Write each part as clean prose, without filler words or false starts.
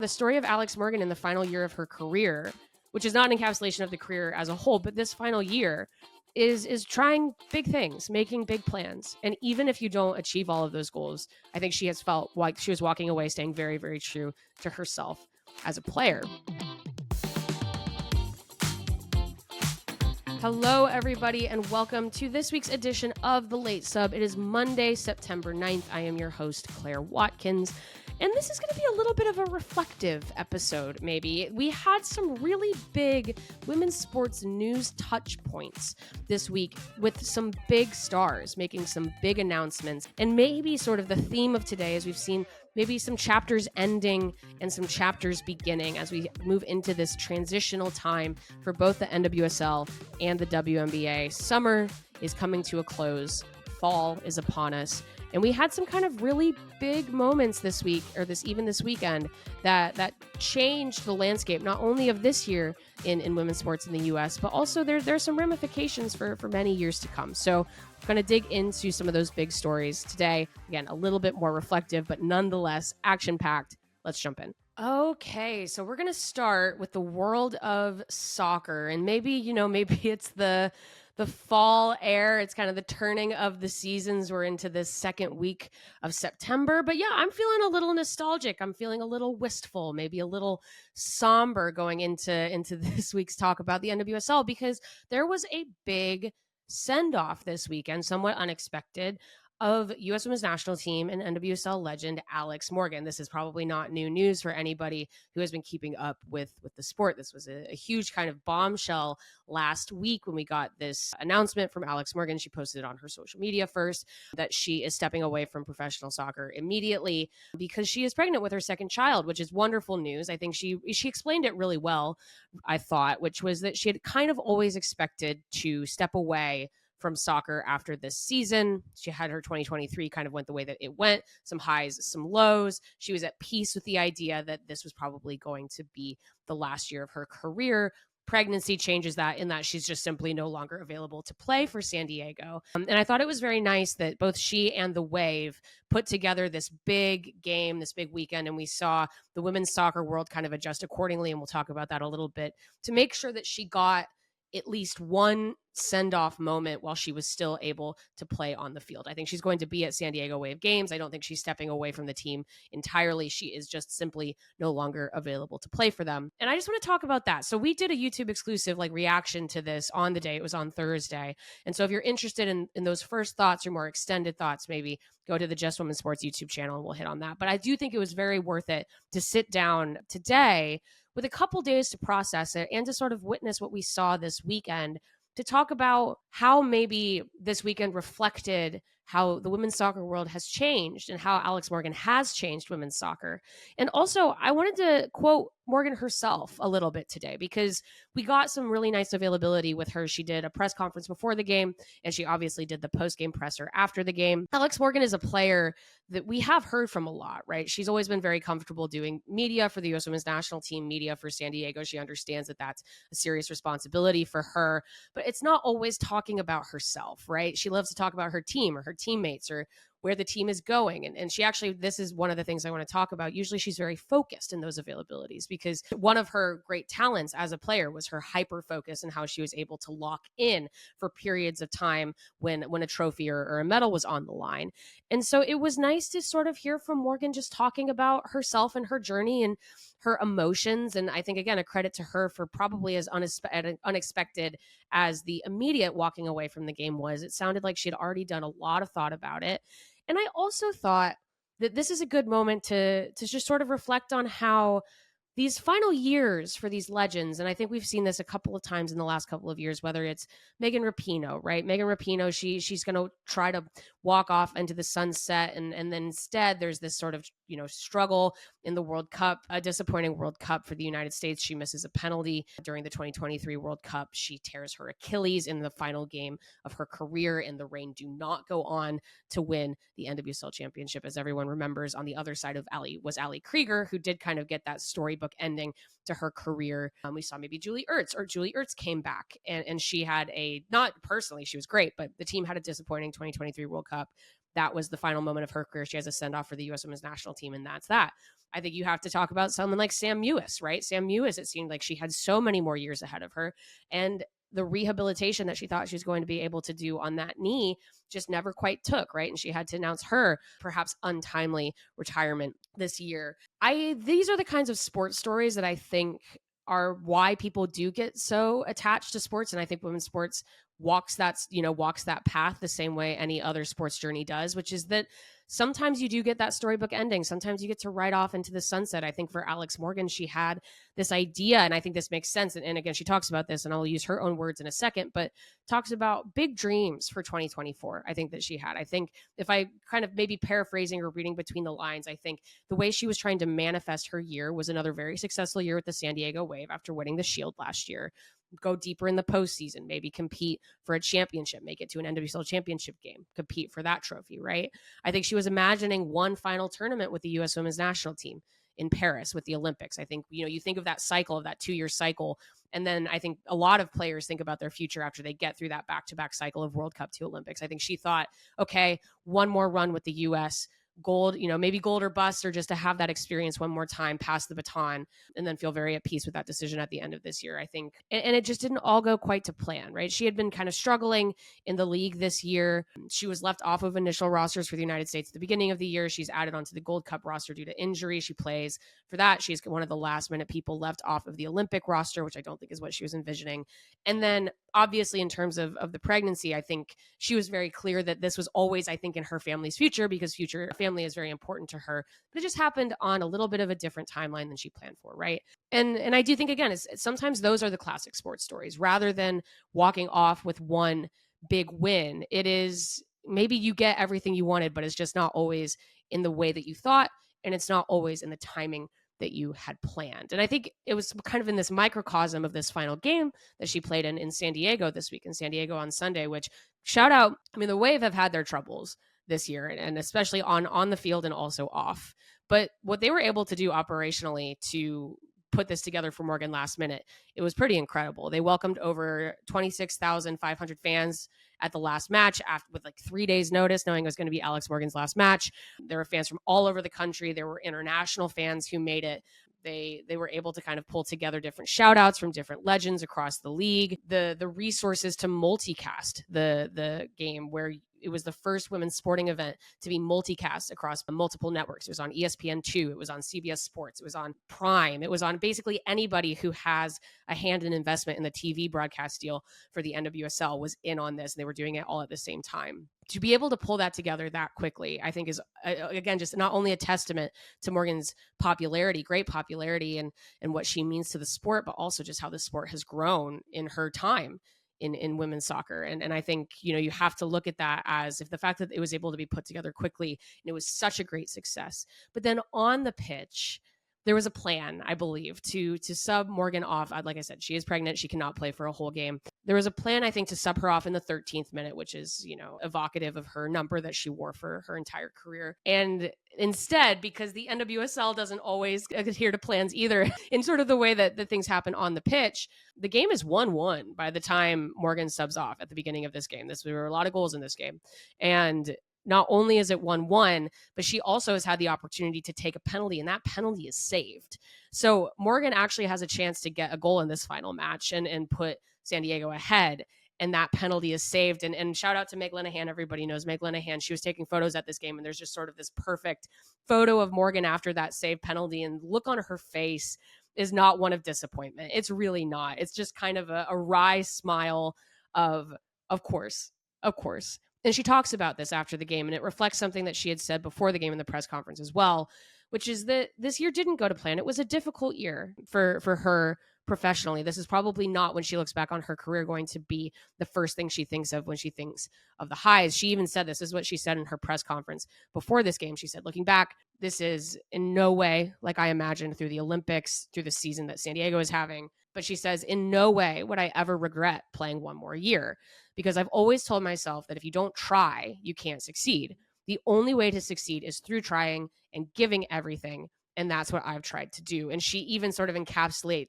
The story of Alex Morgan in the final year of her career, which is not an encapsulation of the career as a whole, but this final year is trying big things, making big plans. And even if you don't achieve all of those goals, I think she has felt like she was walking away staying very, very true to herself as a player. Hello, everybody, and welcome to this week's edition of The Late Sub. It is Monday, September 9th. I am your host, Claire Watkins, and this is going to be a little bit of a reflective episode, maybe. We had some really big women's sports news touch points this week with some big stars making some big announcements, and maybe sort of the theme of today, as we've seen maybe some chapters ending and some chapters beginning as we move into this transitional time for both the NWSL and the WNBA. Summer is coming to a close. Fall is upon us. And we had some kind of really big moments this week, or this weekend, that changed the landscape, not only of this year in women's sports in the US, but also there's some ramifications for many years to come. So I'm going to dig into some of those big stories today. Again, a little bit more reflective, but nonetheless action-packed. Let's jump in. Okay, so we're going to start with the world of soccer. And maybe it's the fall air. It's kind of the turning of the seasons. We're into this second week of September. But yeah, I'm feeling a little nostalgic. I'm feeling a little wistful, maybe a little somber going into this week's talk about the NWSL, because there was a big send-off this weekend, somewhat unexpected, of U.S. Women's National Team and NWSL legend Alex Morgan. This is probably not new news for anybody who has been keeping up with the sport. This was a huge kind of bombshell last week when we got this announcement from Alex Morgan. She posted it on her social media first that she is stepping away from professional soccer immediately because she is pregnant with her second child, which is wonderful news. I think she explained it really well, I thought, which was that she had kind of always expected to step away from soccer after this season. She had her 2023 kind of went the way that it went, some highs, some lows. She was at peace with the idea that this was probably going to be the last year of her career. Pregnancy changes that in that she's just simply no longer available to play for San Diego. And I thought it was very nice that both she and the Wave put together this big game, this big weekend, and we saw the women's soccer world kind of adjust accordingly, and we'll talk about that a little bit, to make sure that she got at least one send-off moment while she was still able to play on the field. I think she's going to be at San Diego Wave games. I don't think she's stepping away from the team entirely. She is just simply no longer available to play for them. And I just want to talk about that. So we did a YouTube exclusive reaction to this on the day. It was on Thursday. And so if you're interested in those first thoughts or more extended thoughts, maybe go to the Just Women's Sports YouTube channel and we'll hit on that. But I do think it was very worth it to sit down today with a couple days to process it and to sort of witness what we saw this weekend, to talk about how maybe this weekend reflected how the women's soccer world has changed and how Alex Morgan has changed women's soccer. And also, I wanted to quote Morgan herself a little bit today, because we got some really nice availability with her. She did a press conference before the game, and she obviously did the post-game presser after the game. Alex Morgan is a player that we have heard from a lot, right? She's always been very comfortable doing media for the U.S. Women's National Team, media for San Diego. She understands that that's a serious responsibility for her, but it's not always talking about herself, right? She loves to talk about her team or her teammates or where the team is going. And she actually, this is one of the things I want to talk about. Usually she's very focused in those availabilities, because one of her great talents as a player was her hyper focus and how she was able to lock in for periods of time when a trophy or a medal was on the line. And so it was nice to sort of hear from Morgan just talking about herself and her journey and her emotions. And I think, again, a credit to her for probably as unexpected as the immediate walking away from the game was. It sounded like she had already done a lot of thought about it. And I also thought that this is a good moment to just sort of reflect on how these final years for these legends, and I think we've seen this a couple of times in the last couple of years, whether it's Megan Rapinoe, right? Megan Rapinoe, she's going to try to walk off into the sunset, and then instead there's this sort of struggle in the World Cup, a disappointing World Cup for the United States. She misses a penalty during the 2023 World Cup. She tears her Achilles in the final game of her career, and the Reign do not go on to win the NWSL championship. As everyone remembers, on the other side of Ali was Ali Krieger, who did kind of get that storybook ending to her career. We saw maybe Julie Ertz came back, and she had not personally, she was great, but the team had a disappointing 2023 World Cup. that was the final moment of her career. She has a send-off for the U.S. Women's National Team, and that's that. I think you have to talk about someone like Sam Mewis, right? Sam Mewis, it seemed like she had so many more years ahead of her, and the rehabilitation that she thought she was going to be able to do on that knee just never quite took, right? And she had to announce her perhaps untimely retirement this year. These are the kinds of sports stories that I think are why people do get so attached to sports. And I think women's sports walks that path the same way any other sports journey does, which is that sometimes you do get that storybook ending. Sometimes you get to ride off into the sunset. I think for Alex Morgan, she had this idea, and I think this makes sense. And again, she talks about this, and I'll use her own words in a second, but talks about big dreams for 2024. I think that she had. I think if I kind of maybe paraphrasing or reading between the lines, I think the way she was trying to manifest her year was another very successful year with the San Diego Wave after winning the Shield last year. Go deeper in the postseason, maybe compete for a championship, make it to an NWSL championship game, compete for that trophy, right? I think she was imagining one final tournament with the U.S. Women's National Team in Paris with the Olympics. I think, you think of that cycle, of that 2-year cycle. And then I think a lot of players think about their future after they get through that back-to-back cycle of World Cup to Olympics. I think she thought, okay, one more run with the U.S., gold, maybe gold or bust, or just to have that experience one more time, pass the baton, and then feel very at peace with that decision at the end of this year, I think. And it just didn't all go quite to plan, right? She had been kind of struggling in the league this year. She was left off of initial rosters for the United States at the beginning of the year. She's added onto the Gold Cup roster due to injury. She plays for that. She's one of the last minute people left off of the Olympic roster, which I don't think is what she was envisioning. And then obviously in terms of the pregnancy, I think she was very clear that this was always, I think, in her family's future, because future family is very important to her. But it just happened on a little bit of a different timeline than she planned for, right? And I do think, again, it's sometimes those are the classic sports stories. Rather than walking off with one big win, it is maybe you get everything you wanted, but it's just not always in the way that you thought, and it's not always in the timing that you had planned. And I think it was kind of in this microcosm of this final game that she played in San Diego this week, in San Diego on Sunday, which, shout out, I mean, the Wave have had their troubles this year, and especially on the field and also off. But what they were able to do operationally to put this together for Morgan last minute, it was pretty incredible. They welcomed over 26,500 fans at the last match with like 3 days notice, knowing it was going to be Alex Morgan's last match. There were fans from all over the country. There were international fans who made it. They were able to kind of pull together different shout outs from different legends across the league. The resources to multicast the game, where it was the first women's sporting event to be multicast across multiple networks. It was on ESPN2, it was on CBS Sports, it was on Prime, it was on basically anybody who has a hand in investment in the TV broadcast deal for the NWSL was in on this, and they were doing it all at the same time. To be able to pull that together that quickly, I think is, again, just not only a testament to Morgan's popularity, great popularity, and what she means to the sport, but also just how the sport has grown in her time in women's soccer. And I think, you have to look at that as if the fact that it was able to be put together quickly, and it was such a great success. But then on the pitch, there was a plan, I believe, to sub Morgan off. Like I said, she is pregnant. She cannot play for a whole game. There was a plan, I think, to sub her off in the 13th minute, which is, evocative of her number that she wore for her entire career. And instead, because the NWSL doesn't always adhere to plans either, in sort of the way that things happen on the pitch, the game is 1-1 by the time Morgan subs off at the beginning of this game. There were a lot of goals in this game. And not only is it 1-1, but she also has had the opportunity to take a penalty, and that penalty is saved. So Morgan actually has a chance to get a goal in this final match and put San Diego ahead, and that penalty is saved. And shout out to Meg Linehan. Everybody knows Meg Linehan. She was taking photos at this game, and there's just sort of this perfect photo of Morgan after that saved penalty, and look on her face is not one of disappointment. It's really not. It's just kind of a wry smile of course. And she talks about this after the game, and it reflects something that she had said before the game in the press conference as well, which is that this year didn't go to plan. It was a difficult year for her professionally. This is probably not, when she looks back on her career, going to be the first thing she thinks of when she thinks of the highs. She even said this is what she said in her press conference before this game. She said, looking back, this is in no way like I imagined through the Olympics, through the season that San Diego is having. But she says, in no way would I ever regret playing one more year, because I've always told myself that if you don't try, you can't succeed. The only way to succeed is through trying and giving everything. And that's what I've tried to do. And she even sort of encapsulated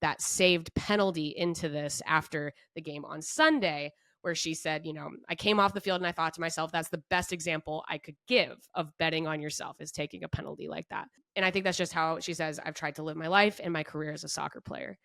that saved penalty into this after the game on Sunday, where she said, I came off the field and I thought to myself, that's the best example I could give of betting on yourself, is taking a penalty like that. And I think that's just how she says, I've tried to live my life and my career as a soccer player.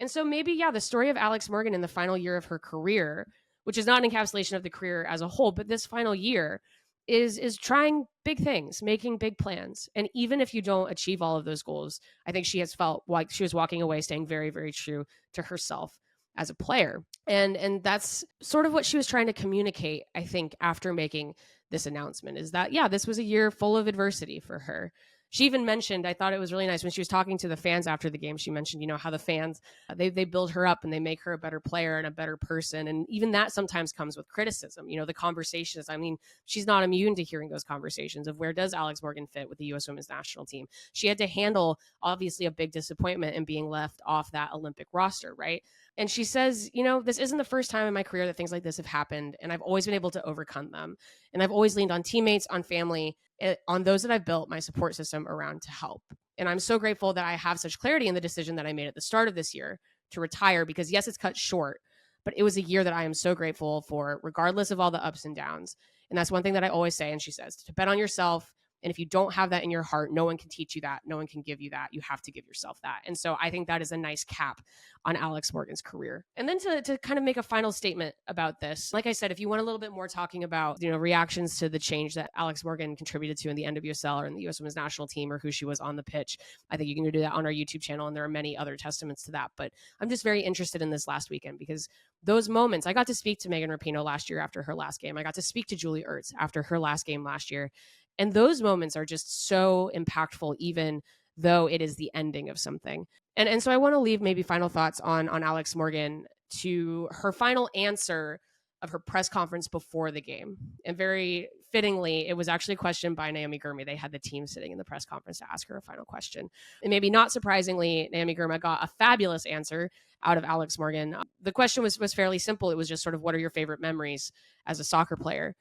And so maybe, the story of Alex Morgan in the final year of her career, which is not an encapsulation of the career as a whole, but this final year is trying big things, making big plans. And even if you don't achieve all of those goals, I think she has felt like she was walking away staying very, very true to herself as a player. And that's sort of what she was trying to communicate, I think, after making this announcement, is that, this was a year full of adversity for her. She even mentioned, I thought it was really nice when she was talking to the fans after the game, she mentioned, how the fans, they build her up and they make her a better player and a better person. And even that sometimes comes with criticism. The conversations, I mean, she's not immune to hearing those conversations of where does Alex Morgan fit with the U.S. women's national team. She had to handle, obviously, a big disappointment in being left off that Olympic roster, right? And she says, this isn't the first time in my career that things like this have happened, and I've always been able to overcome them. And I've always leaned on teammates, on family, on those that I've built my support system around to help. And I'm so grateful that I have such clarity in the decision that I made at the start of this year to retire, because yes, it's cut short, but it was a year that I am so grateful for, regardless of all the ups and downs. And that's one thing that I always say. And she says, to bet on yourself. And if you don't have that in your heart, no one can teach you that. No one can give you that. You have to give yourself that. And so I think that is a nice cap on Alex Morgan's career. And then to kind of make a final statement about this, like I said, if you want a little bit more talking about, reactions to the change that Alex Morgan contributed to in the NWSL or in the U.S. women's national team, or who she was on the pitch, I think you can do that on our YouTube channel. And there are many other testaments to that. But I'm just very interested in this last weekend, because those moments, I got to speak to Megan Rapinoe last year after her last game. I got to speak to Julie Ertz after her last game last year. And those moments are just so impactful, even though it is the ending of something. And so I want to leave maybe final thoughts on Alex Morgan to her final answer of her press conference before the game. And very fittingly, it was actually a question by Naomi Gurmey. They had the team sitting in the press conference to ask her a final question. And maybe not surprisingly, Naomi Gurmey got a fabulous answer out of Alex Morgan. The question was fairly simple. It was just sort of, what are your favorite memories as a soccer player?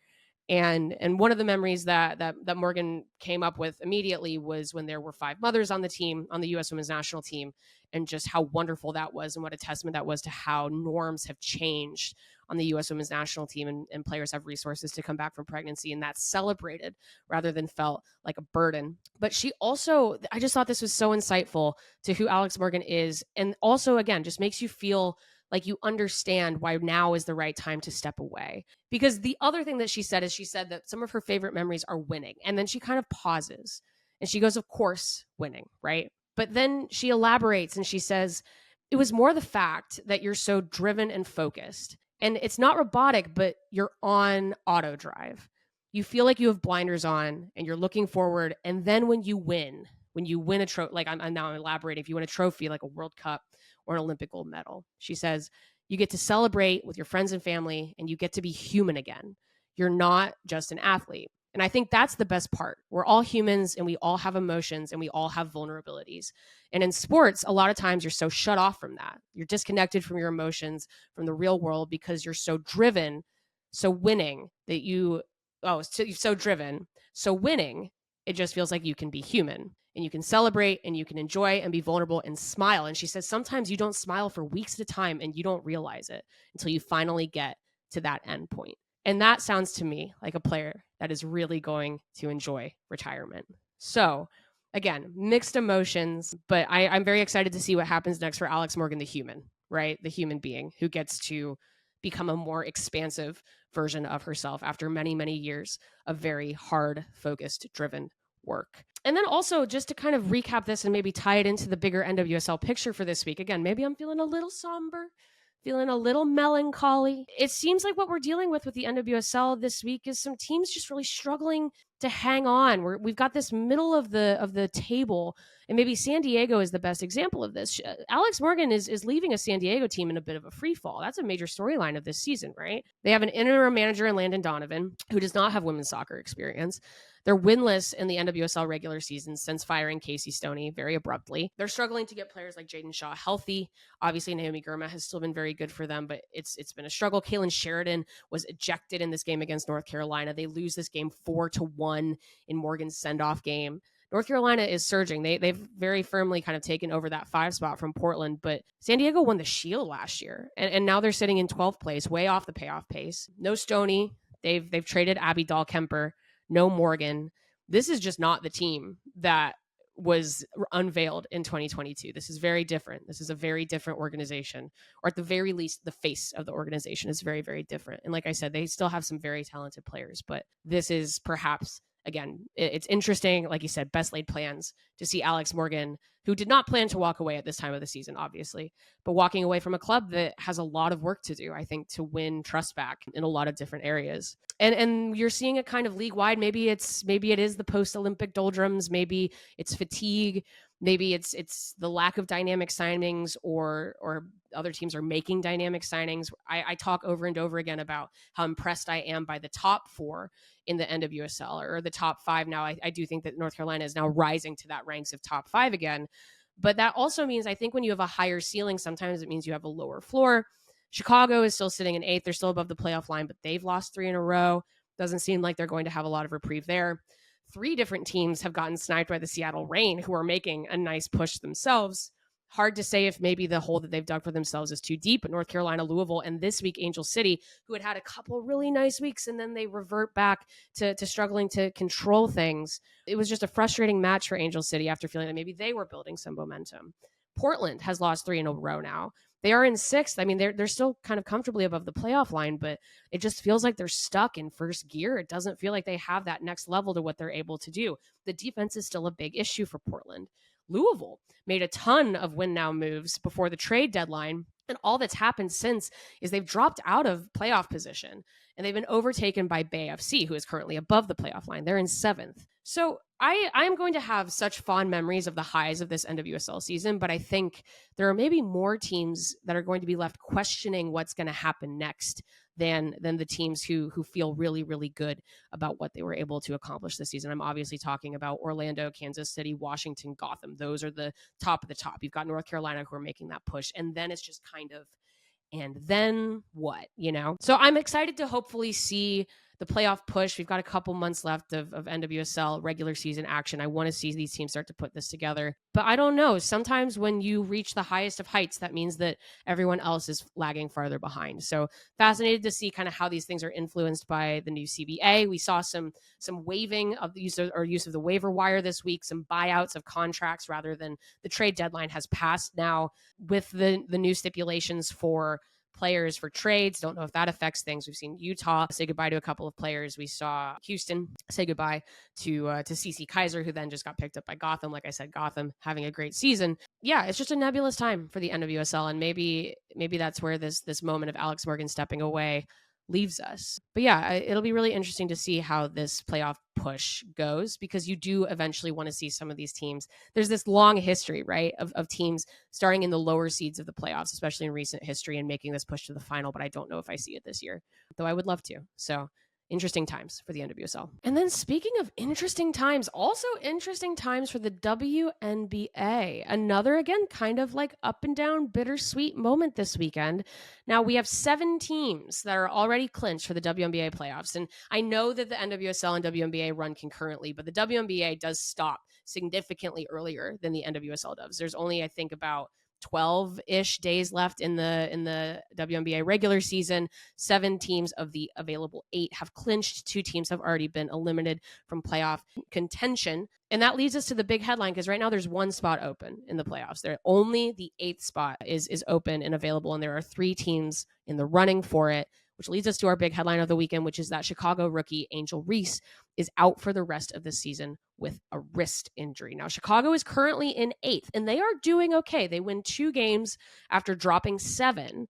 And one of the memories that Morgan came up with immediately was when there were 5 mothers on the team, on the U.S. women's national team, and just how wonderful that was, and what a testament that was to how norms have changed on the U.S. women's national team, and players have resources to come back from pregnancy, and that's celebrated rather than felt like a burden. But she also, I just thought this was so insightful to who Alex Morgan is, and also, again, just makes you feel like you understand why now is the right time to step away. Because the other thing that she said is, she said that some of her favorite memories are winning. And then she kind of pauses and she goes, of course, winning, right? But then she elaborates and she says, it was more the fact that you're so driven and focused. And it's not robotic, but you're on auto drive. You feel like you have blinders on and you're looking forward. And then when you win a trophy, like I'm now elaborating, if you win a trophy like a World Cup or an Olympic gold medal, she says, you get to celebrate with your friends and family, and you get to be human again. You're not just an athlete. And I think that's the best part. We're all humans, and we all have emotions, and we all have vulnerabilities. And in sports, a lot of times you're so shut off from that. You're disconnected from your emotions, from the real world, because you're so driven, so winning that you're so driven, so winning, it just feels like you can be human. And you can celebrate and you can enjoy and be vulnerable and smile. And she says, sometimes you don't smile for weeks at a time and you don't realize it until you finally get to that end point. And that sounds to me like a player that is really going to enjoy retirement. So again, mixed emotions, but I'm very excited to see what happens next for Alex Morgan, the human, right? The human being who gets to become a more expansive version of herself after many, many years of very hard, focused, driven work. And then also, just to kind of recap this and maybe tie it into the bigger NWSL picture for this week. Again, maybe I'm feeling a little somber, feeling a little melancholy. It seems like what we're dealing with the NWSL this week is some teams just really struggling to hang on. We've got this middle of the table, and maybe San Diego is the best example of this. Alex Morgan is leaving a San Diego team in a bit of a free fall. That's a major storyline of this season, right? They have an interim manager in Landon Donovan who does not have women's soccer experience. They're winless in the NWSL regular season since firing Casey Stoney very abruptly. They're struggling to get players like Jaden Shaw healthy. Obviously, Naomi Gurmey has still been very good for them, but it's been a struggle. Kaylin Sheridan was ejected in this game against North Carolina. They lose this game 4-1 in Morgan's send-off game. North Carolina is surging. They've very firmly kind of taken over that 5 spot from Portland, but San Diego won the Shield last year, and now they're sitting in 12th place, way off the payoff pace. No Stoney. They've traded Abby Dahl-Kemper. No Morgan. This is just not the team that was unveiled in 2022. This is very different. This is a very different organization, or at the very least, the face of the organization is very, very different. And like I said, they still have some very talented players, but this is perhaps, again, it's interesting. Like you said, best laid plans to see Alex Morgan, who did not plan to walk away at this time of the season, obviously, but walking away from a club that has a lot of work to do, I think, to win trust back in a lot of different areas. And you're seeing a kind of league wide. Maybe it is the post Olympic doldrums. Maybe it's fatigue. Maybe it's the lack of dynamic signings, or other teams are making dynamic signings. I talk over and over again about how impressed I am by the top 4 in the NWSL, or the top 5 now. I do think that North Carolina is now rising to that ranks of top 5 again. But that also means, I think, when you have a higher ceiling, sometimes it means you have a lower floor. Chicago is still sitting in 8th. They're still above the playoff line, but they've lost 3 in a row. Doesn't seem like they're going to have a lot of reprieve there. 3 different teams have gotten sniped by the Seattle Reign, who are making a nice push themselves. Hard to say if maybe the hole that they've dug for themselves is too deep, but North Carolina, Louisville, and this week, Angel City, who had a couple really nice weeks, and then they revert back to struggling to control things. It was just a frustrating match for Angel City after feeling that maybe they were building some momentum. Portland has lost 3 in a row now. They are in 6th. I mean, they're still kind of comfortably above the playoff line, but it just feels like they're stuck in first gear. It doesn't feel like they have that next level to what they're able to do. The defense is still a big issue for Portland. Louisville made a ton of win now moves before the trade deadline, and all that's happened since is they've dropped out of playoff position, and they've been overtaken by Bay FC, who is currently above the playoff line. They're in 7th. So I am going to have such fond memories of the highs of this NWSL season, but I think there are maybe more teams that are going to be left questioning what's going to happen next than the teams who feel really, really good about what they were able to accomplish this season. I'm obviously talking about Orlando, Kansas City, Washington, Gotham. Those are the top of the top. You've got North Carolina who are making that push, and then it's just kind of, and then what, So I'm excited to hopefully see the playoff push. We've got a couple months left of NWSL regular season action. I want to see these teams start to put this together. But I don't know. Sometimes when you reach the highest of heights, that means that everyone else is lagging farther behind. So fascinated to see kind of how these things are influenced by the new CBA. We saw some waiving of the use of the waiver wire this week, some buyouts of contracts rather than the trade deadline has passed now with the new stipulations for players for trades. Don't know if that affects things. We've seen Utah say goodbye to a couple of players. We saw Houston say goodbye to CeCe Kaiser, who then just got picked up by Gotham. Like I said, Gotham having a great season. Yeah, it's just a nebulous time for the NWSL, and maybe that's where this moment of Alex Morgan stepping away leaves us. But yeah, it'll be really interesting to see how this playoff push goes, because you do eventually want to see some of these teams. There's this long history, right, of teams starting in the lower seeds of the playoffs, especially in recent history, and making this push to the final. But I don't know if I see it this year, though I would love to. So interesting times for the NWSL. And then speaking of interesting times, also interesting times for the WNBA. Another, again, kind of like up and down bittersweet moment this weekend. Now we have 7 teams that are already clinched for the WNBA playoffs. And I know that the NWSL and WNBA run concurrently, but the WNBA does stop significantly earlier than the NWSL does. There's only, I think, about 12-ish days left in the WNBA regular season. 7 teams of the available 8 have clinched. 2 teams have already been eliminated from playoff contention. And that leads us to the big headline, because right now there's 1 spot open in the playoffs. Only the 8th spot is open and available, and there are 3 teams in the running for it, which leads us to our big headline of the weekend, which is that Chicago rookie Angel Reese is out for the rest of the season with a wrist injury. Now, Chicago is currently in 8th, and they are doing okay. They win 2 games after dropping 7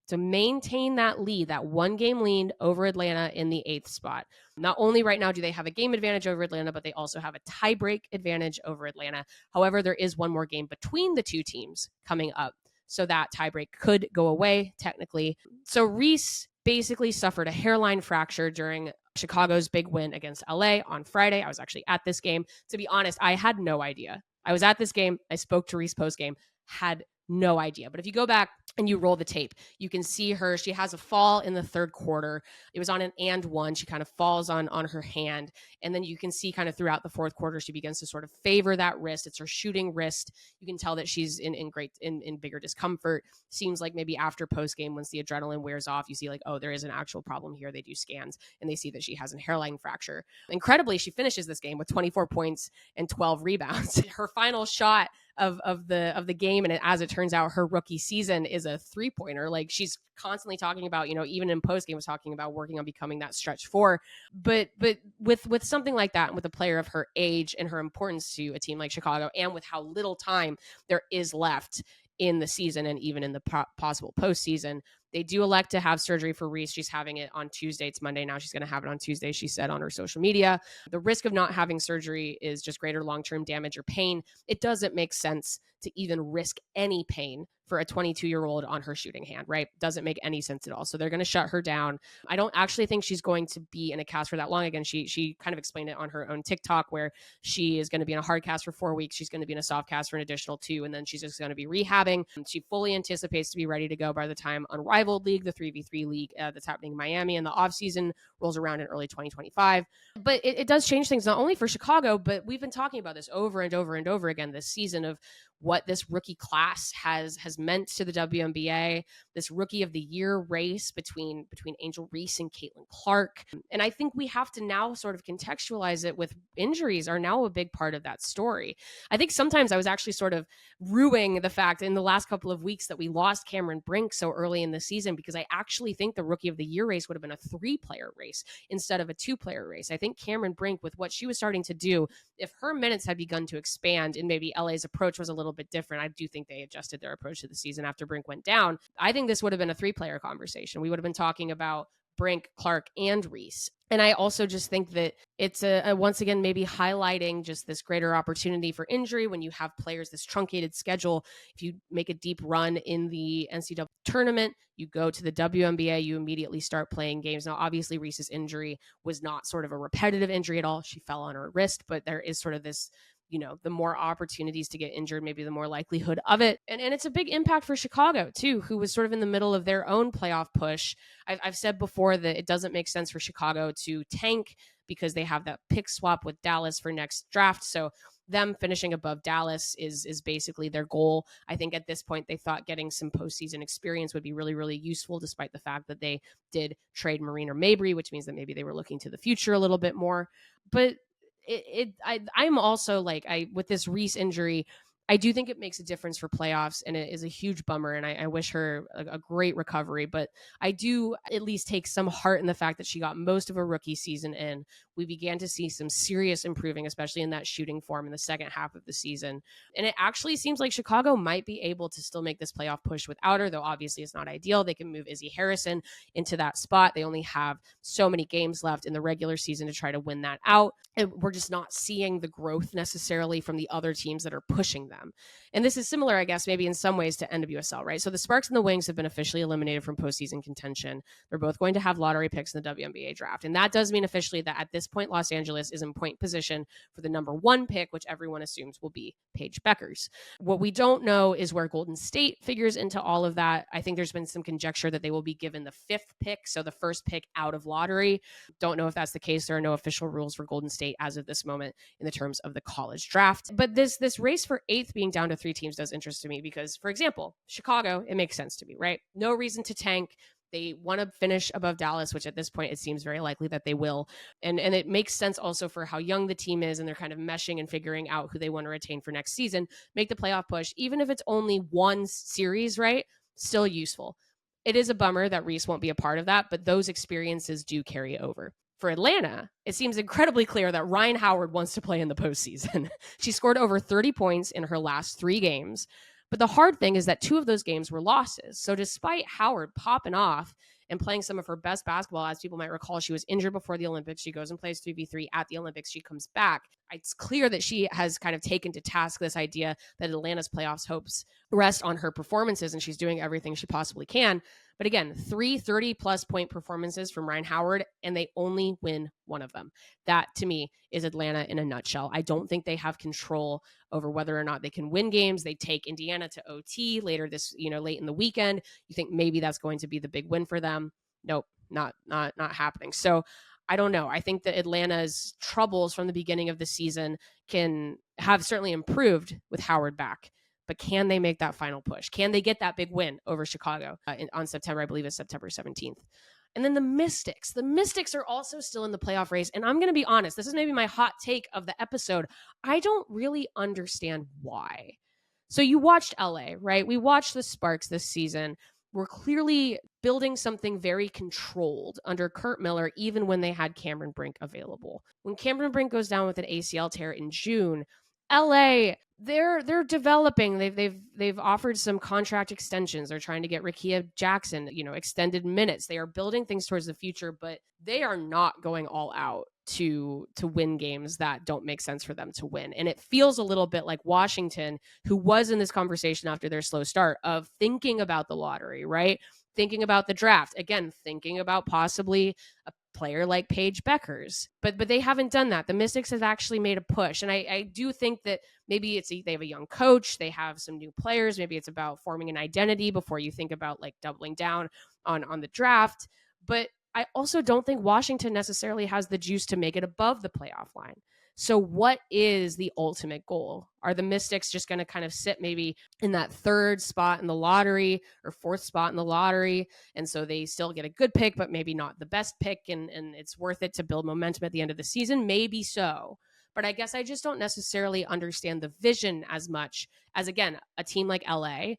to maintain that lead, that 1-game lead over Atlanta in the 8th spot. Not only right now do they have a game advantage over Atlanta, but they also have a tiebreak advantage over Atlanta. However, there is 1 more game between the 2 teams coming up, so that tiebreak could go away technically. So Reese basically suffered a hairline fracture during Chicago's big win against LA on Friday. I was actually at this game. To be honest, I had no idea. I was at this game. I spoke to Reese post-game, had no idea. But if you go back and you roll the tape, you can see her. She has a fall in the third quarter. It was on an and one. She kind of falls on her hand. And then you can see kind of throughout the fourth quarter, she begins to sort of favor that wrist. It's her shooting wrist. You can tell that she's in bigger discomfort. Seems like maybe after post game, once the adrenaline wears off, you see like, oh, there is an actual problem here. They do scans and they see that she has a hairline fracture. Incredibly, she finishes this game with 24 points and 12 rebounds. Her final shot of the game, and as it turns out, her rookie season is a 3-pointer. Like, she's constantly talking about, even in post game was talking about working on becoming that stretch four. But with something like that, and with a player of her age and her importance to a team like Chicago, and with how little time there is left in the season and even in the possible postseason, they do elect to have surgery for Reese. She's having it on Tuesday. It's Monday now. She's going to have it on Tuesday, she said on her social media. The risk of not having surgery is just greater long-term damage or pain. It doesn't make sense to even risk any pain for a 22-year-old on her shooting hand, right? Doesn't make any sense at all. So they're going to shut her down. I don't actually think she's going to be in a cast for that long. Again, she kind of explained it on her own TikTok, where she is going to be in a hard cast for 4 weeks. She's going to be in a soft cast for an additional 2, and then she's just going to be rehabbing. She fully anticipates to be ready to go by the time Unrivaled League, the 3v3 league that's happening in Miami, and the offseason rolls around in early 2025. But it does change things, not only for Chicago, but we've been talking about this over and over and over again this season, of what this rookie class has meant to the WNBA, this rookie of the year race between Angel Reese and Caitlin Clark. And I think we have to now sort of contextualize it with injuries are now a big part of that story. I think sometimes I was actually sort of rueing the fact in the last couple of weeks that we lost Cameron Brink so early in the season, because I actually think the rookie of the year race would have been a 3-player race instead of a 2-player race. I think Cameron Brink, with what she was starting to do, if her minutes had begun to expand and maybe LA's approach was a little bit different, I do think they adjusted their approach to the season after Brink went down. I think this would have been a 3-player conversation. We would have been talking about Brink, Clark, and Reese. And I also just think that it's a once again, maybe highlighting just this greater opportunity for injury when you have players, this truncated schedule. If you make a deep run in the NCAA tournament, you go to the WNBA, you immediately start playing games. Now, obviously, Reese's injury was not sort of a repetitive injury at all. She fell on her wrist, but there is sort of this, the more opportunities to get injured, maybe the more likelihood of it. And it's a big impact for Chicago, too, who was sort of in the middle of their own playoff push. I've said before that it doesn't make sense for Chicago to tank because they have that pick swap with Dallas for next draft. So them finishing above Dallas is basically their goal. I think at this point, they thought getting some postseason experience would be really, really useful, despite the fact that they did trade Marina Mabrey, which means that maybe they were looking to the future a little bit more. But I'm also like, with this Reese injury, I do think it makes a difference for playoffs, and it is a huge bummer, and I wish her a great recovery. But I do at least take some heart in the fact that she got most of a rookie season in. We began to see some serious improving, especially in that shooting form in the second half of the season. And it actually seems like Chicago might be able to still make this playoff push without her, though obviously it's not ideal. They can move Izzy Harrison into that spot. They only have so many games left in the regular season to try to win that out. And we're just not seeing the growth necessarily from the other teams that are pushing them. And this is similar, I guess, maybe in some ways to NWSL, right? So the Sparks and the Wings have been officially eliminated from postseason contention. They're both going to have lottery picks in the WNBA draft. And that does mean officially that at this point, Los Angeles is in point position for the number 1 pick, which everyone assumes will be Paige Beckers. What we don't know is where Golden State figures into all of that. I think there's been some conjecture that they will be given the 5th pick, so the first pick out of lottery. Don't know if that's the case. There are no official rules for Golden State as of this moment in the terms of the college draft. But this race for 8th being down to 3 teams does interest me because, for example, Chicago, it makes sense to me, right? No reason to tank. They want to finish above Dallas, which at this point, it seems very likely that they will. And it makes sense also for how young the team is, and they're kind of meshing and figuring out who they want to retain for next season. Make the playoff push, even if it's only one series, right? Still useful. It is a bummer that Reese won't be a part of that, but those experiences do carry over. For Atlanta, it seems incredibly clear that Ryan Howard wants to play in the postseason. She scored over 30 points in her last 3 games. But the hard thing is that 2 of those games were losses. So despite Howard popping off and playing some of her best basketball, as people might recall, she was injured before the Olympics. She goes and plays 3v3 at the Olympics. She comes back. it's clear that she has kind of taken to task this idea that Atlanta's playoffs hopes rest on her performances, and she's doing everything she possibly can. But again, 3 30-plus point performances from Ryan Howard, and they only win one of them. That, to me, is Atlanta in a nutshell. I don't think they have control over whether or not they can win games. They take Indiana to OT later this, late in the weekend. You think maybe that's going to be the big win for them? Nope, not happening. So I don't know. I think that Atlanta's troubles from the beginning of the season can have certainly improved with Howard back. But can they make that final push? Can they get that big win over Chicago on September, I believe it's September 17th? And then the Mystics are also still in the playoff race. And I'm going to be honest, this is maybe my hot take of the episode. I don't really understand why. So you watched LA, right? We watched the Sparks this season. We're clearly building something very controlled under Kurt Miller, even when they had Cameron Brink available. When Cameron Brink goes down with an ACL tear in June, LA, they're developing. They've offered some contract extensions. They're trying to get Rickea Jackson, extended minutes. They are building things towards the future, but they are not going all out to win games that don't make sense for them to win. And it feels a little bit like Washington, who was in this conversation after their slow start of thinking about the lottery, right? Thinking about the draft, again, thinking about possibly a player like Paige Beckers, but they haven't done that. The Mystics have actually made a push, and I do think that maybe they have a young coach, they have some new players, maybe it's about forming an identity before you think about like doubling down on the draft. But I also don't think Washington necessarily has the juice to make it above the playoff line. So what is the ultimate goal? Are the Mystics just going to kind of sit maybe in that third spot in the lottery or fourth spot in the lottery? And so they still get a good pick, but maybe not the best pick. And it's worth it to build momentum at the end of the season. Maybe so. But I guess I just don't necessarily understand the vision as much as, again, a team like LA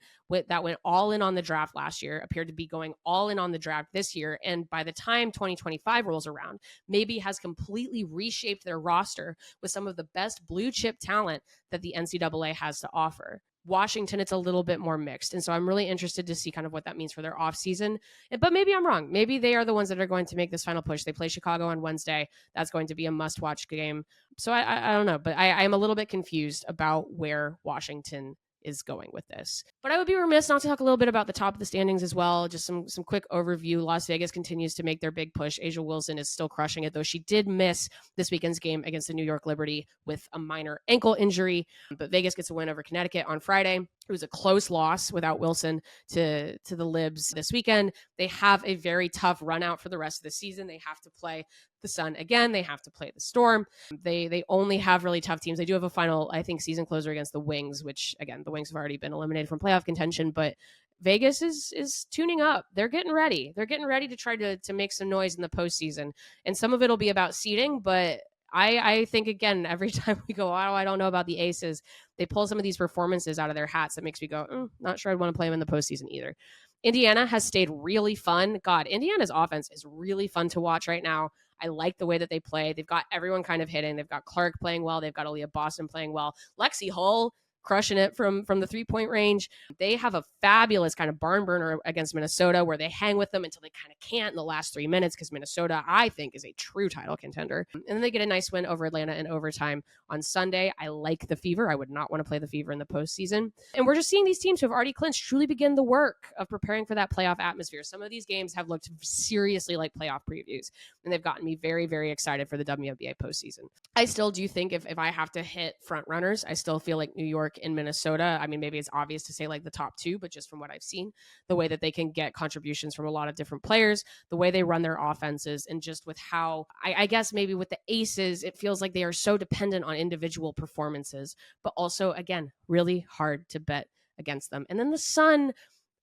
that went all in on the draft last year, appeared to be going all in on the draft this year. And by the time 2025 rolls around, maybe has completely reshaped their roster with some of the best blue chip talent that the NCAA has to offer. Washington, it's a little bit more mixed. And so I'm really interested to see kind of what that means for their offseason. But maybe I'm wrong. Maybe they are the ones that are going to make this final push. They play Chicago on Wednesday. That's going to be a must-watch game. So I don't know, but I am a little bit confused about where Washington is going with this. But I would be remiss not to talk a little bit about the top of the standings as well. Just some quick overview. Las Vegas continues to make their big push. A'ja Wilson is still crushing it, though she did miss this weekend's game against the New York Liberty with a minor ankle injury. But Vegas gets a win over Connecticut on Friday. It was a close loss without Wilson to the Libs this weekend. They have a very tough run out for the rest of the season. They have to play the Sun again. They have to play the Storm. They only have really tough teams. They do have a final, I think, season closer against the Wings, which, again, the Wings have already been eliminated from playoff contention, but Vegas is tuning up. They're getting ready. They're getting ready to try to make some noise in the postseason. And some of it will be about seeding, but I think, again, every time we go, oh, I don't know about the Aces, they pull some of these performances out of their hats that makes me go, not sure I'd want to play them in the postseason either. Indiana has stayed really fun. God, Indiana's offense is really fun to watch right now. I like the way that they play. They've got everyone kind of hitting. They've got Clark playing well. They've got Aaliyah Boston playing well. Lexi Hull crushing it from the 3-point range. They have a fabulous kind of barn burner against Minnesota where they hang with them until they kind of can't in the last 3 minutes because Minnesota, I think, is a true title contender. And then they get a nice win over Atlanta in overtime on Sunday. I like the Fever. I would not want to play the Fever in the postseason. And we're just seeing these teams who have already clinched truly begin the work of preparing for that playoff atmosphere. Some of these games have looked seriously like playoff previews, and they've gotten me very, very excited for the WNBA postseason. I still do think if I have to hit front runners, I still feel like New York in Minnesota. I mean, maybe it's obvious to say like the top two, but just from what I've seen, the way that they can get contributions from a lot of different players, the way they run their offenses, and just with how, I guess maybe with the Aces, it feels like they are so dependent on individual performances, but also, again, really hard to bet against them. And then the Sun,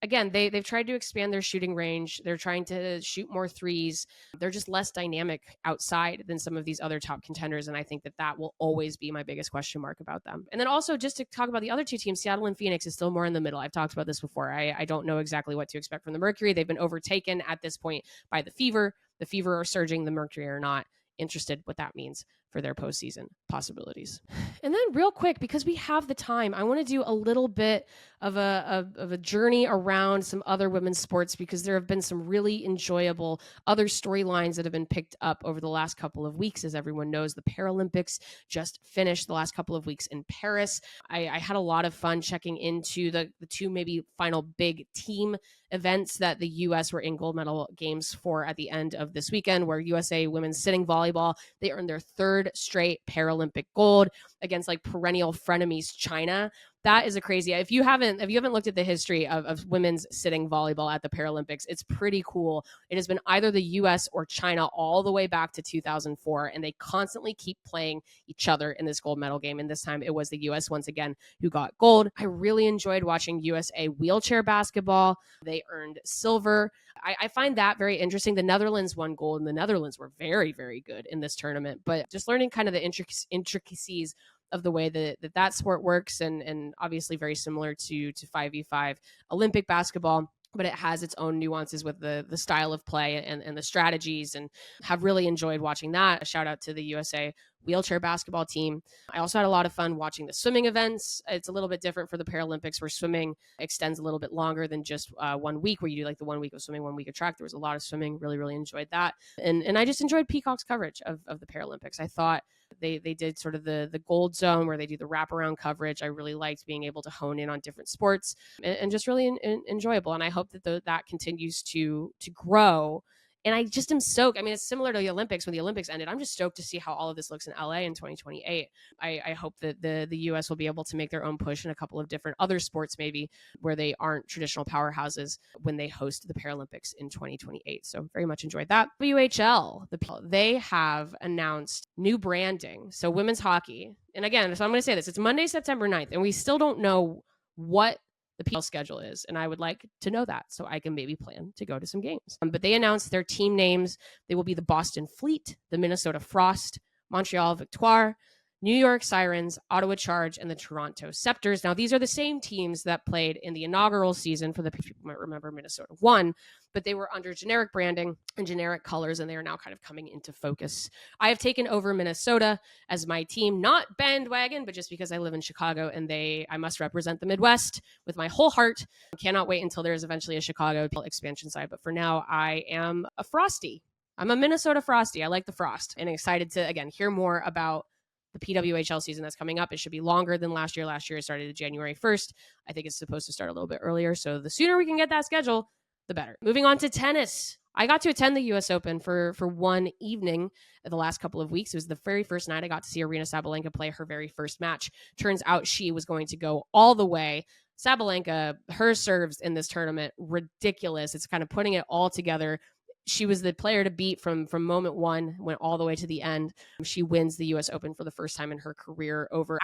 again, they've tried to expand their shooting range. They're trying to shoot more threes. They're just less dynamic outside than some of these other top contenders, and I think that will always be my biggest question mark about them. And then also, just to talk about the other two teams, Seattle and Phoenix is still more in the middle. I've talked about this before. I don't know exactly what to expect from the Mercury. They've been overtaken at this point by the Fever. The Fever are surging. The Mercury are not. Interested what that means for their postseason possibilities. And then real quick, because we have the time, I want to do a little bit of a journey around some other women's sports, because there have been some really enjoyable other storylines that have been picked up over the last couple of weeks. As everyone knows, the Paralympics just finished the last couple of weeks in Paris. I had a lot of fun checking into the two maybe final big team events that the U.S. were in gold medal games for at the end of this weekend, where USA women's sitting volleyball, they earned their third straight Paralympic gold against like perennial frenemies China. That is a crazy. If you haven't looked at the history of women's sitting volleyball at the Paralympics, it's pretty cool. It has been either the US or China all the way back to 2004, and they constantly keep playing each other in this gold medal game. And this time it was the US once again who got gold. I really enjoyed watching USA wheelchair basketball. They earned silver. I find that very interesting. The Netherlands won gold, and the Netherlands were very, very good in this tournament. But just learning kind of the intricacies of the way that sport works, and obviously very similar to 5v5 Olympic basketball, but it has its own nuances with the style of play and the strategies, and have really enjoyed watching that. A shout out to the USA wheelchair basketball team. I also had a lot of fun watching the swimming events. It's a little bit different for the Paralympics, where swimming extends a little bit longer than just 1 week, where you do like the 1 week of swimming, 1 week of track. There was a lot of swimming. Really, really enjoyed that. And I just enjoyed Peacock's coverage of the Paralympics. I thought they did sort of the gold zone where they do the wraparound coverage. I really liked being able to hone in on different sports, and just really enjoyable. And I hope that that continues to grow. And I just am stoked. I mean, it's similar to the Olympics. When the Olympics ended, I'm just stoked to see how all of this looks in LA in 2028. I hope that the US will be able to make their own push in a couple of different other sports, maybe where they aren't traditional powerhouses, when they host the Paralympics in 2028. So very much enjoyed that. WHL, they have announced new branding. So women's hockey. And again, so I'm going to say this, it's Monday, September 9th, and we still don't know what the PL schedule is, and I would like to know that so I can maybe plan to go to some games. But they announced their team names. They will be the Boston Fleet, the Minnesota Frost, Montreal Victoire, New York Sirens, Ottawa Charge, and the Toronto Scepters. Now, these are the same teams that played in the inaugural season. For the people might remember, Minnesota won, but they were under generic branding and generic colors, and they are now kind of coming into focus. I have taken over Minnesota as my team, not bandwagon, but just because I live in Chicago, and I must represent the Midwest with my whole heart. I cannot wait until there's eventually a Chicago expansion side, but for now, I am a Frosty. I'm a Minnesota Frosty. I like the Frost, and excited to, again, hear more about the PWHL season that's coming up. It should be longer than last year. Last year it started January 1st. I think it's supposed to start a little bit earlier. So the sooner we can get that schedule, the better. Moving on to tennis. I got to attend the US Open for one evening the last couple of weeks. It was the very first night I got to see Aryna Sabalenka play her very first match. Turns out she was going to go all the way. Sabalenka, her serves in this tournament, ridiculous. It's kind of putting it all together. She was the player to beat from moment one, went all the way to the end. She wins the U.S. Open for the first time in her career over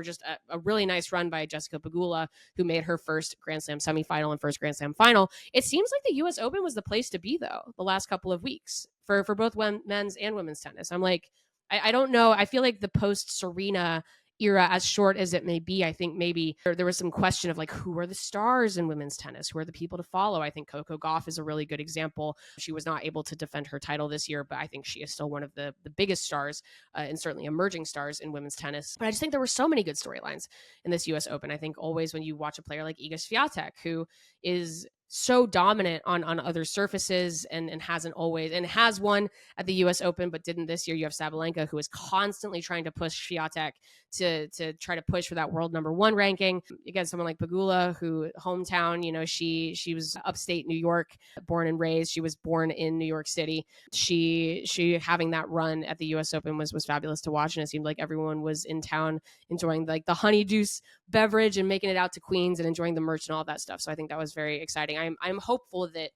just a really nice run by Jessica Pegula, who made her first Grand Slam semifinal and first Grand Slam final. It seems like the U.S. Open was the place to be, though, the last couple of weeks for both men's and women's tennis. I'm like, I don't know. I feel like the post-Serena era, as short as it may be, I think maybe there was some question of like, who are the stars in women's tennis? Who are the people to follow? I think Coco Gauff is a really good example. She was not able to defend her title this year, but I think she is still one of the biggest stars and certainly emerging stars in women's tennis. But I just think there were so many good storylines in this US Open. I think always when you watch a player like Iga Swiatek, who is so dominant on other surfaces and hasn't always, and has won at the US Open, but didn't this year. You have Sabalenka, who is constantly trying to push Swiatek to try to push for that world number one ranking. Again, someone like Pegula, who hometown, she was upstate New York, born and raised. She was born in New York City. She having that run at the US Open was fabulous to watch. And it seemed like everyone was in town enjoying like the honeydew beverage and making it out to Queens and enjoying the merch and all that stuff. So I think that was very exciting. I'm hopeful that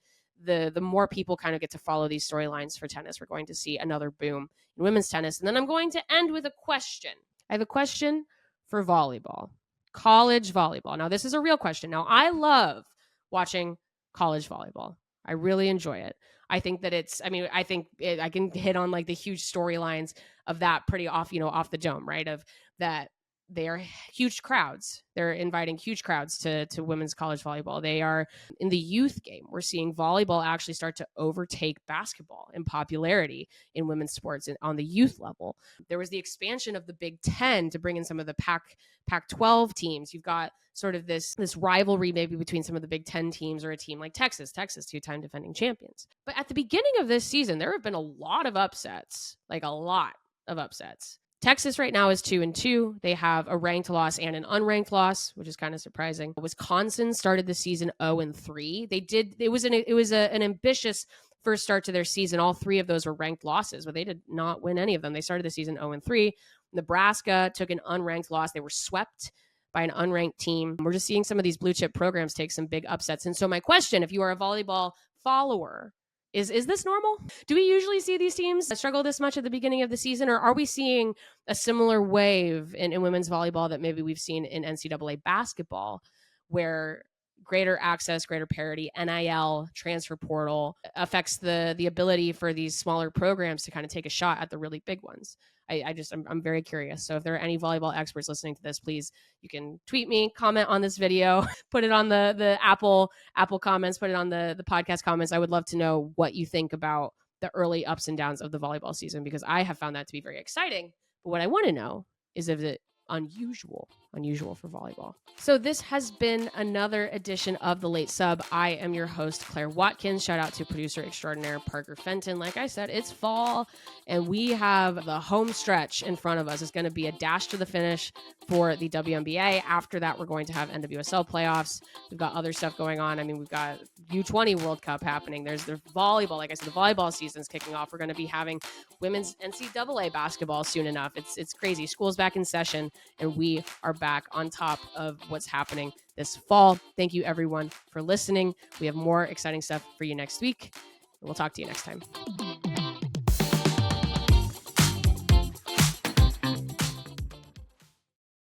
the more people kind of get to follow these storylines for tennis, we're going to see another boom in women's tennis. And then I'm going to end with a question. I have a question for volleyball, college volleyball. Now, this is a real question. Now, I love watching college volleyball. I really enjoy it. I think that I can hit on like the huge storylines of that pretty off the dome, right? Of that they are huge crowds. They're inviting huge crowds to women's college volleyball. They are in the youth game. We're seeing volleyball actually start to overtake basketball in popularity in women's sports and on the youth level. There was the expansion of the Big Ten to bring in some of the Pac-12 teams. You've got sort of this rivalry maybe between some of the Big Ten teams or a team like Texas, two-time defending champions. But at the beginning of this season, there have been a lot of upsets, like a lot of upsets. Texas right now is 2-2. They have a ranked loss and an unranked loss, which is kind of surprising. Wisconsin started the season 0-3. It was an ambitious first start to their season. All three of those were ranked losses, but they did not win any of them. They started the season 0-3. Nebraska took an unranked loss. They were swept by an unranked team. We're just seeing some of these blue chip programs take some big upsets. And so my question, if you are a volleyball follower, is this normal? Do we usually see these teams struggle this much at the beginning of the season, or are we seeing a similar wave in women's volleyball that maybe we've seen in NCAA basketball, where greater access, greater parity, NIL, transfer portal affects the ability for these smaller programs to kind of take a shot at the really big ones? I'm very curious. So if there are any volleyball experts listening to this, please, you can tweet me, comment on this video, put it on the Apple comments, put it on the podcast comments. I would love to know what you think about the early ups and downs of the volleyball season, because I have found that to be very exciting. But what I want to know is if it unusual for volleyball. So this has been another edition of The Late Sub. I am your host, Claire Watkins. Shout out to producer extraordinaire Parker Fenton. Like I said, it's fall and we have the home stretch in front of us. It's going to be a dash to the finish for the WNBA. After that, we're going to have NWSL playoffs. We've got other stuff going on. I mean, we've got U20 World Cup happening. There's the volleyball. Like I said, the volleyball season's kicking off. We're going to be having women's NCAA basketball soon enough. It's crazy. School's back in session and we are back on top of what's happening this fall. Thank you everyone for listening. We have more exciting stuff for you next week. We'll talk to you next time.